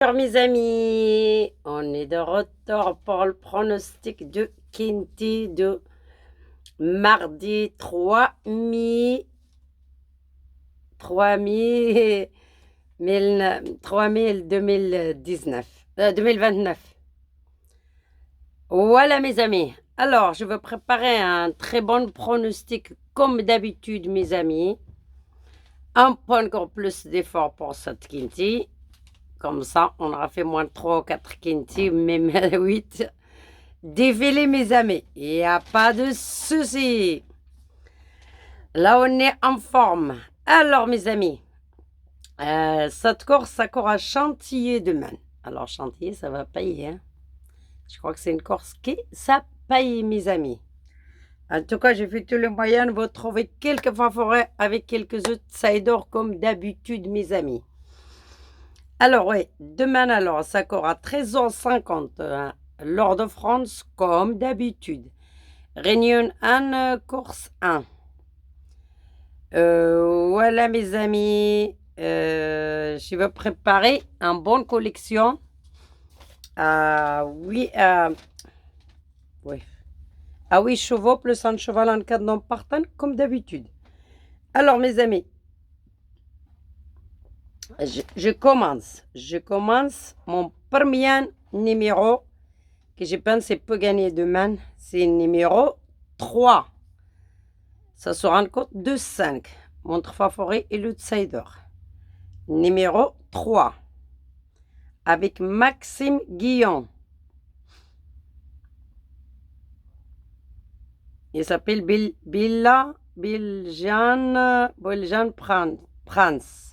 Alors mes amis, on est de retour pour le pronostic de Kinty de mardi 3 mai 2029. Voilà mes amis. Alors, je vais préparer un très bon pronostic comme d'habitude mes amis. Un peu encore plus d'efforts pour cette Kinty. Comme ça, on aura fait moins de 3 ou 4 Kinty, même 8. Défilez mes amis, il n'y a pas de souci. Là, on est en forme. Alors mes amis, cette course, ça court à Chantilly demain. Alors Chantilly, ça va payer. Hein? Je crois que c'est une course qui, ça paye mes amis. En tout cas, j'ai fait tous les moyens de vous trouver quelques favoris avec quelques outsiders comme d'habitude mes amis. Alors oui, demain alors, ça court à 13h50. L'Or de France, comme d'habitude. Réunion 1, course 1. Voilà mes amis, je vais préparer une bonne collection. Oui, oui. À 8 chevaux plus un cheval en cas de non partant, comme d'habitude. Alors mes amis, je commence. Je commence mon premier numéro que je pense peut gagner demain. C'est le numéro 3. Ça sera une cote de 5. Montre favori et l'outsider. Numéro 3. Avec Maxime Guillon. Il s'appelle Biljan Prance.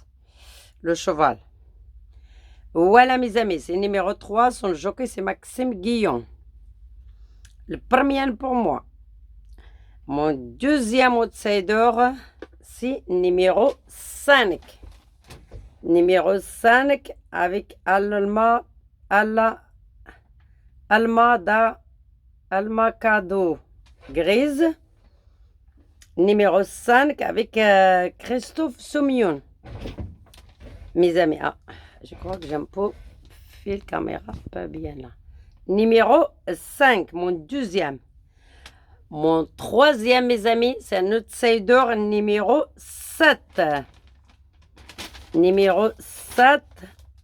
Le cheval. Voilà mes amis, c'est numéro 3. Son jockey c'est Maxime Guillon. Le premier pour moi. Mon deuxième outsider, c'est numéro 5. Numéro 5 avec Almacado Grise. Numéro 5 avec Christophe Soumillon. Mes amis, je crois que j'ai un peu fait la caméra pas bien là. Numéro 5, mon deuxième. Mon troisième, mes amis, c'est un outsider numéro 7. Numéro 7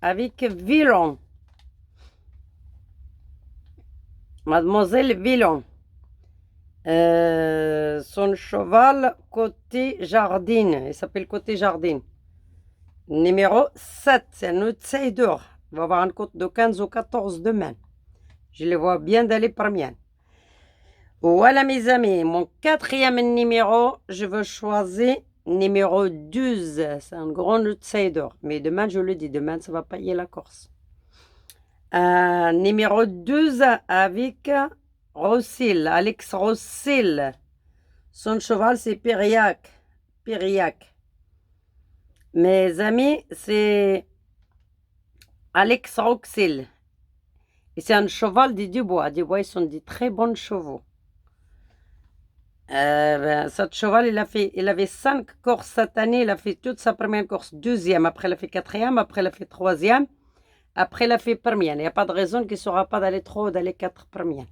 avec Villon. Mademoiselle Villon. Son cheval côté Jardine. Il s'appelle côté Jardine. Numéro 7, c'est un outsider. Il va avoir une cote de 15 ou 14 demain. Je le vois bien d'aller premier. Voilà mes amis, mon quatrième numéro, je veux choisir numéro 12. C'est un grand outsider. Mais demain, je le dis, demain, ça va payer la course. Numéro 12 avec Rossil, Alex Rossil. Son cheval, c'est Périac. Mes amis, c'est Alex Rossil. Et c'est un cheval de Dubois. Dubois, ils sont des très bons chevaux. Ce cheval, il avait 5 courses cette année. Il a fait toute sa première course, deuxième. Après, il a fait quatrième. Après, il a fait troisième. Après, il a fait première. Il n'y a pas de raison qu'il ne saura pas d'aller 3 ou d'aller 4 premières.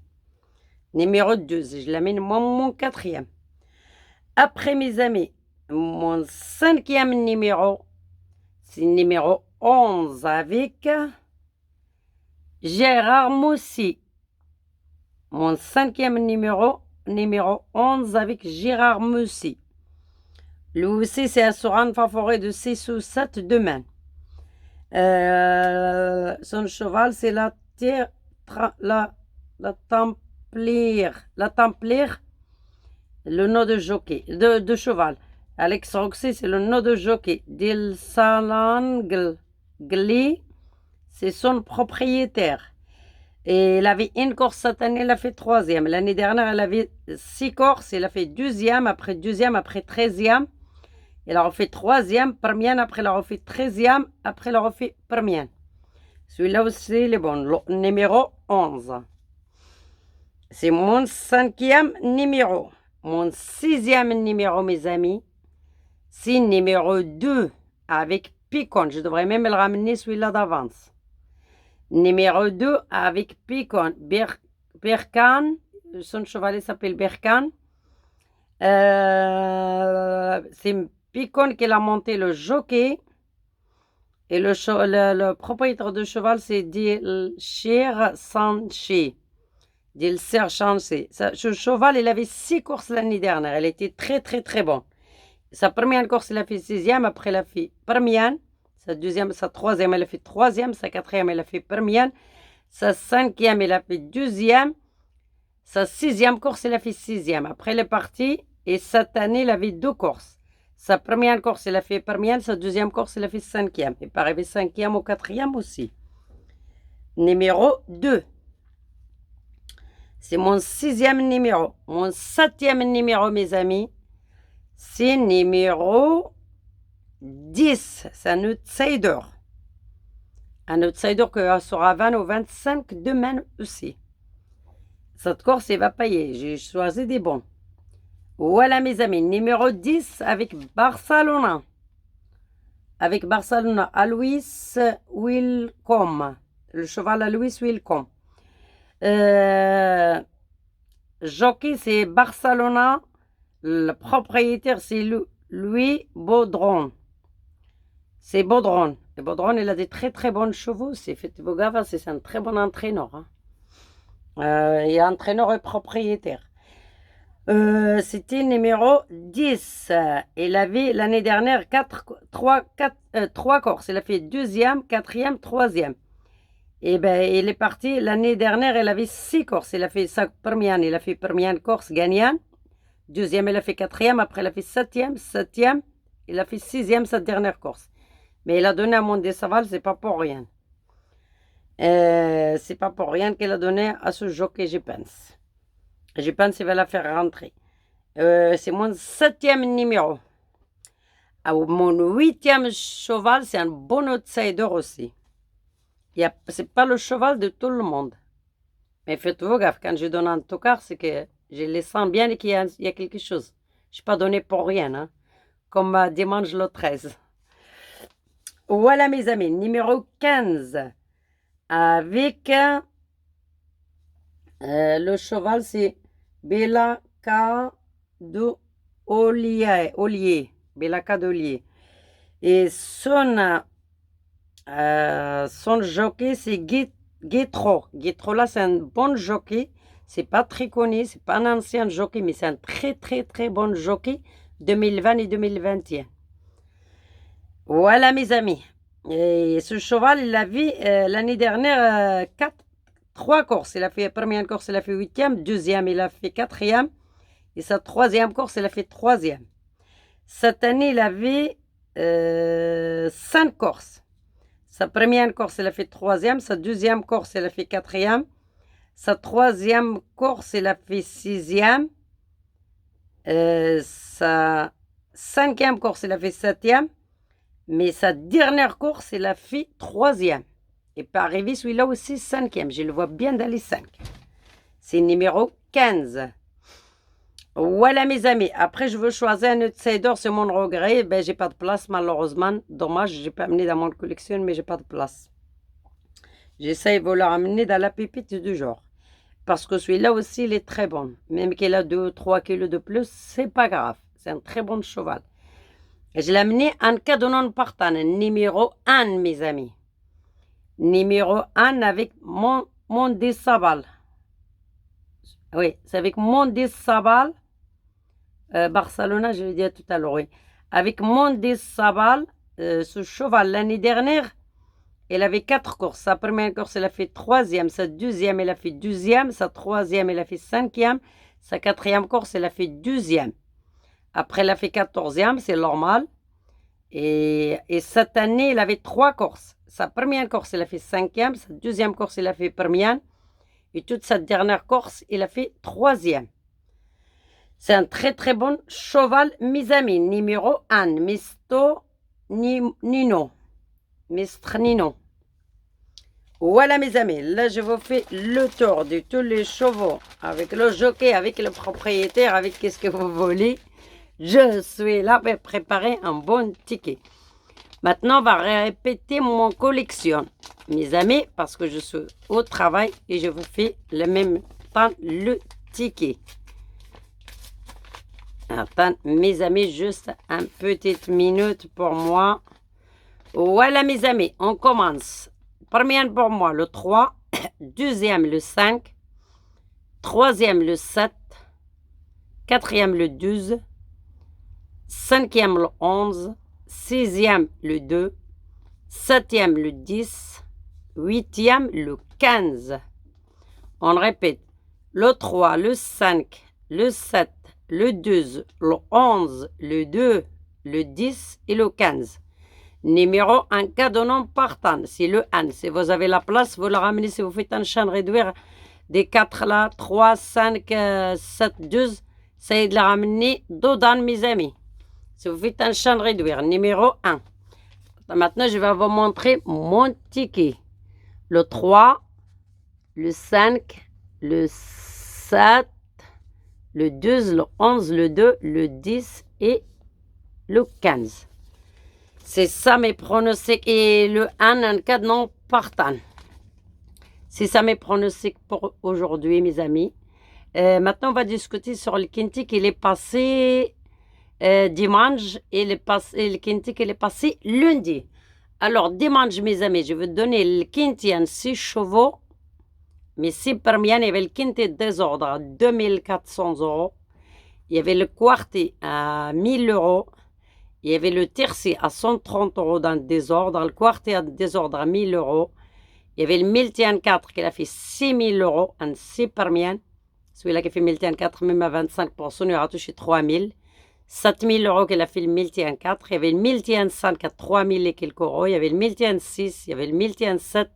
Numéro 12. Je l'amène mon quatrième. Après, mes amis, mon cinquième numéro, c'est numéro 11 avec Gérard Moussi. Mon cinquième numéro 11 avec Gérard Moussi. Lui aussi, c'est un Soran favori de 6 ou 7 demain. Son cheval, c'est la Templière. La Templière, le nom de jockey, de cheval. Alex Roxy, c'est le nom de jockey. Dil Salangli, c'est son propriétaire. Et il avait une course cette année, il a fait troisième. L'année dernière, il avait 6 courses, il a fait deuxième, après 13e. Il a refait troisième, première, après il a refait 13e, après il a refait première. Celui-là aussi, il est bon. Le numéro 11. C'est mon cinquième numéro. Mon sixième numéro, mes amis, c'est numéro 2 avec Picon. Je devrais même le ramener celui-là d'avance. Numéro 2, avec Picon. Berkane, son chevalet s'appelle Berkane. C'est Picon qui a monté le jockey. Et le propriétaire du cheval, c'est Dilcher Sanché. Dilcher Sanché. Ce cheval, il avait 6 courses l'année dernière. Il était très, très, très bon. Sa première course, il a fait 6e. Après, il a fait première. Sa deuxième, sa troisième, elle a fait 3e. Sa quatrième, elle a fait première. Sa 5e, elle a fait 2e. Sa 6e course, il a fait 6e. Après, il est parti. Et cette année, il avait 2 courses. Sa première course, il a fait première. Sa deuxième course, il a fait 5e. Il peut arriver 5e ou 4e aussi. Numéro 2. C'est mon 6e numéro. Mon 7e numéro, mes amis, c'est numéro 10. C'est un outsider. Un outsider qui sera 20 ou 25 demain aussi. Cette course, il va payer. J'ai choisi des bons. Voilà, mes amis. Numéro 10 avec Barcelona. Avec Barcelona, Alois Wilcom. Le cheval Alois Wilcom. Jockey, c'est Barcelona. Le propriétaire, c'est Louis Baudron. C'est Baudron. Et Baudron, il a des très très bons chevaux. Faites-vous gaffe, c'est un très bon entraîneur. Hein. Il est entraîneur et propriétaire. C'était numéro 10. Il avait l'année dernière 3 courses. Il a fait 2e, 4e, 3e. Et ben, il est parti. L'année dernière, il avait 6 courses. Il a fait sa première. Il a fait première course gagnante. Deuxième, il a fait 4e. Après, il a fait 7e. 7e. Il a fait 6e sa dernière course. Mais il a donné à Monde des Savales, c'est pas pour rien. C'est pas pour rien qu'il a donné à ce jockey, je pense. Je pense qu'il va la faire rentrer. C'est mon 7e numéro. Mon 8e cheval, c'est un bon outsider aussi. C'est pas le cheval de tout le monde. Mais faites-vous gaffe, quand je donne un tocard, c'est que je le sens bien et qu'il y a quelque chose. Je n'ai pas donné pour rien, hein, comme dimanche le 13. Voilà, mes amis, numéro 15. Avec le cheval, c'est Belaka de Ollier. Belaka d'Ollier. Et son jockey, c'est Guétro. Guétro, là, c'est un bon jockey. C'est pas très connu, c'est pas un ancien jockey, mais c'est un très, très, très bon jockey 2020 et 2021. Voilà, mes amis. Et ce cheval, il a vu l'année dernière 3 courses. Il a fait la première course, il a fait 8e. Deuxième, il a fait 4e. Et sa 3e course, il a fait 3e. Cette année, il avait 5 courses. Sa première course, il a fait 3e. Sa deuxième course, il a fait 4e. Sa 3e course, il a fait 6e. Sa 5e course, il a fait 7e. Mais sa dernière course, il a fait 3e. Et peut arriver celui-là aussi 5e. Je le vois bien dans les 5. C'est numéro 15. Voilà, mes amis. Après, je veux choisir un outsider, c'est mon regret. Ben, j'ai pas de place, malheureusement. Dommage, j'ai pas amené dans mon collection, mais j'ai pas de place. J'essaie de le ramener dans la pépite du genre. Parce que celui-là aussi, il est très bon. Même qu'il a 2-3 kilos de plus, c'est pas grave. C'est un très bon cheval. Et je l'ai amené en cas de non partant. Numéro 1, mes amis. Numéro 1 avec Monde Sabal. Oui, c'est avec Monde Sabal. Barcelona, je l'ai dit tout à l'heure, oui. Avec Monde Sabal, ce cheval, l'année dernière, il avait 4 courses. Sa première course, il a fait 3e. Sa deuxième, il a fait 2e. Sa troisième, il a fait 5e. Sa 4e course, il a fait 2e. Après, il a fait 14e, c'est normal. Et cette année, il avait 3 courses. Sa première course, il a fait 5e. Sa deuxième course, il a fait première. Et toute sa dernière course, il a fait 3e. C'est un très très bon cheval, mes amis. Numéro 1, Misto Nino. Mr. Nino. Voilà, mes amis. Là, je vous fais le tour de tous les chevaux. Avec le jockey, avec le propriétaire, avec qu'est-ce que vous voulez. Je suis là pour préparer un bon ticket. Maintenant, on va répéter mon collection, mes amis, parce que je suis au travail et je vous fais le même temps le ticket. Attends, mes amis, juste une petite minute pour moi. Voilà, mes amis, on commence. Première pour moi, le 3. Deuxième, le 5. Troisième, le 7. Quatrième, le 12. Cinquième, le 11. Sixième, le 2. Septième, le 10. Huitième, le 15. On répète. Le 3, le 5, le 7, le 12, le 11, le 2, le 10 et le 15. Numéro en cas de non partant, c'est le 1. Si vous avez la place, vous le ramenez. Si vous faites un champ réduire des 4 là, 3, 5, 7, 12, essayez de le ramener dedans, mes amis. Si vous faites un champ réduire, numéro 1. Maintenant, je vais vous montrer mon ticket. Le 3, le 5, le 7, le 12, le 11, le 2, le 10 et le 15. C'est ça mes pronostics. Et le 1 en cas de non partant. C'est ça mes pronostics pour aujourd'hui, mes amis. Maintenant, on va discuter sur le Kinti qui est passé dimanche et le Kinti qui est passé lundi. Alors, dimanche, mes amis, je vais donner le Kinti en 6 chevaux. Mais 6 premiers, il y avait le Kinti désordre à 2400 €. Il y avait le Quarti à 1000 €. Il y avait le Tiercé à 130 € dans le désordre. Le Quarti à désordre à 1000 €. Il y avait le Miltian 4 qui a fait 6000 € en 6 premiers. Celui-là qui a fait Miltian 4, même à 25%, il aura touché 3000. 7000 € qu'il a fait le Miltian 4. Il y avait le Miltian 5 à 3000 et quelques euros. Il y avait le Miltian 6. Il y avait le Miltian 7.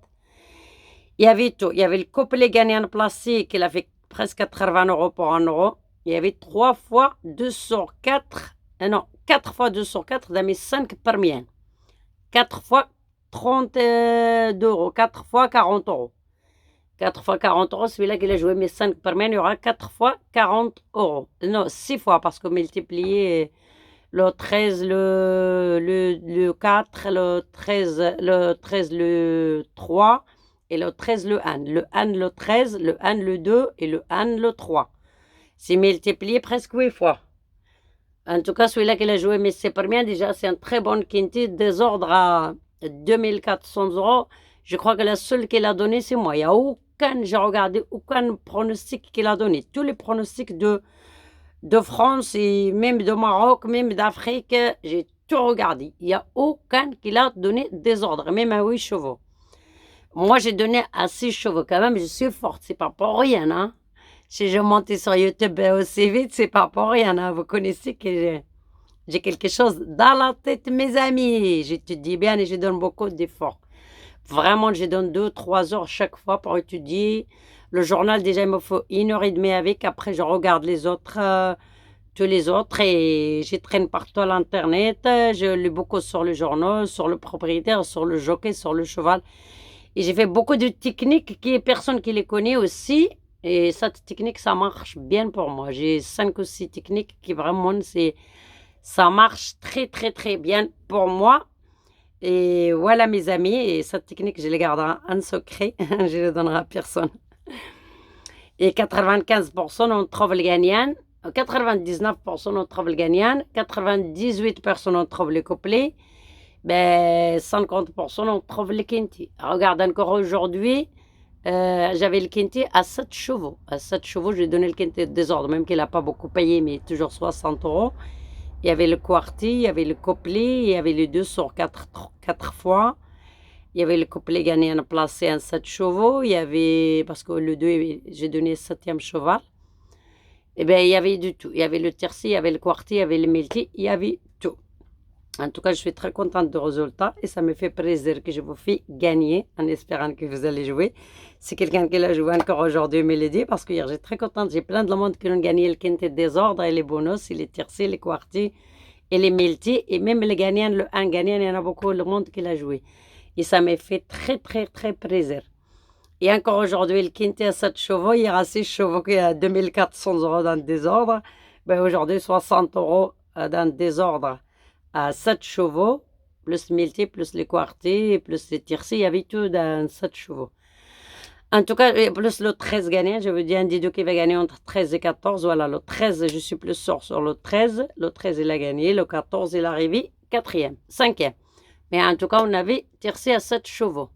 Il y avait tout. Il y avait le couplet gagnant placé qui a fait presque 80 € pour 1 €. Il y avait 3 fois 2 sur 4. Non, 4 fois 2 sur 4 dans mes 5 premiers. 4 fois 32 €. 4 fois 40 €. 4 fois 40 €, celui-là qui a joué mes 5 premiers, il y aura 4 fois 40 €. Non, 6 fois parce que multiplier le 13, le 4, le 13, le 3 et le 13, le 1. Le 1, le 13, le 1, le 2 et le 1, le 3. C'est multiplié presque 8 fois. En tout cas, celui-là qui a joué mes 6 premiers, déjà, c'est un très bon Kinti, désordre à 2400 €. Je crois que la seule qu'il a donné, c'est moi. Il n'y a j'ai regardé aucun pronostic qu'il a donné. Tous les pronostics de France et même de Maroc, même d'Afrique, j'ai tout regardé. Il n'y a aucun qui a donné désordre, même à 8 chevaux. Moi, j'ai donné à 6 chevaux. Quand même, je suis forte. C'est pas pour rien, hein. Si je monte sur YouTube aussi vite, c'est pas pour rien, hein. Vous connaissez que j'ai quelque chose dans la tête, mes amis. J'étudie bien et je donne beaucoup d'efforts. Vraiment, je donne 2-3 heures chaque fois pour étudier. Le journal, déjà, il me faut 1 h 30 avec. Après, je regarde les autres, tous les autres et je traîne partout à l'Internet. Je lis beaucoup sur le journal, sur le propriétaire, sur le jockey, sur le cheval. Et j'ai fait beaucoup de techniques qui personne qui les connaît aussi. Et cette technique, ça marche bien pour moi. J'ai 5 ou 6 techniques qui vraiment, ça marche très, très, très bien pour moi. Et voilà mes amis, et cette technique, je la garderai en secret, je ne la donnerai à personne. Et 95%, on trouve le gagnant, 99%, on trouve le gagnant, 98%, on trouve le couplet, 50%, on trouve le Kinti. Regarde, encore aujourd'hui, j'avais le Kinti à 7 chevaux. À 7 chevaux, j'ai donné le Kinti de désordre, même qu'il n'a pas beaucoup payé, mais toujours 60 €. Il y avait le Quarti, il y avait le couplet, il y avait les 2 sur 4 fois. Il y avait le couplet gagnant placé en 7 chevaux. Il y avait, parce que le 2, j'ai donné le 7e cheval. Eh bien, il y avait du tout. Il y avait le Tiercé, il y avait le Quarti, il y avait le Milti, il y avait tout. En tout cas, je suis très contente du résultat et ça me fait plaisir que je vous fais gagner en espérant que vous allez jouer. C'est quelqu'un qui l'a joué encore aujourd'hui, Mélodie, parce que hier, j'ai très contente. J'ai plein de monde qui ont gagné le Kinti de désordre et les bonus, et les Tiercés, les Quartis et les Milti. Et même les gagnants, le 1 gagnant, il y en a beaucoup de monde qui l'a joué. Et ça m'a fait très, très, très plaisir. Et encore aujourd'hui, le Kinti à 7 chevaux, il y aura 6 chevaux qui a 2400 € dans le désordre. Aujourd'hui, 60 € dans le désordre à 7 chevaux. plus multi, plus les quartiers, plus les tiercés, il y avait tout dans 7 chevaux. En tout cas, et plus le 13 gagnant, je veux dire un des deux qui va gagner entre 13 et 14. Voilà, le 13, je suis plus sur le 13. Le 13, il a gagné. Le 14, il est arrivé quatrième, cinquième. Mais en tout cas, on avait tiercé à 7 chevaux.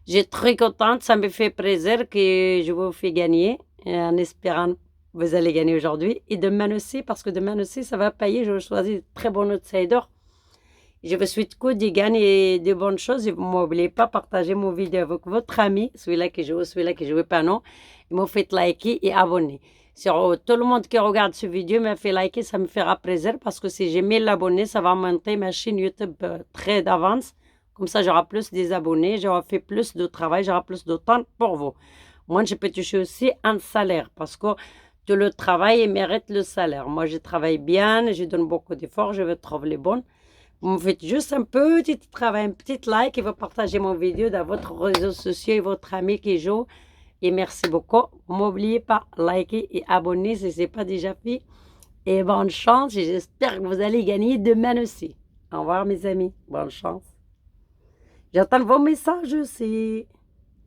J'ai très contente, ça me fait plaisir que je vous fais gagner, en espérant que vous allez gagner aujourd'hui. Et demain aussi, parce que demain aussi, ça va payer. Je vais choisir très bon outsider. Je vous souhaite que de gagner de bonnes choses. Et n'oubliez pas de partager mon vidéo avec votre ami, celui-là qui joue, celui-là qui ne joue pas, non. Et me faites liker et abonner. Sur tout le monde qui regarde ce vidéo me fait liker, ça me fera plaisir parce que si j'ai 1000 abonnés, ça va monter ma chaîne YouTube très d'avance. Comme ça, j'aurai plus des abonnés, j'aurai fait plus de travail, j'aurai plus de temps pour vous. Moi, je peux toucher aussi un salaire parce que tout le travail mérite le salaire. Moi, je travaille bien, je donne beaucoup d'efforts, je veux trouver les bonnes. Vous me faites juste un petit travail, un petit like et vous partagez mon vidéo dans votre réseau social et votre ami qui joue. Et merci beaucoup. N'oubliez pas, liker et abonner si ce n'est pas déjà fait. Et bonne chance et j'espère que vous allez gagner demain aussi. Au revoir mes amis. Bonne chance. J'attends vos messages aussi.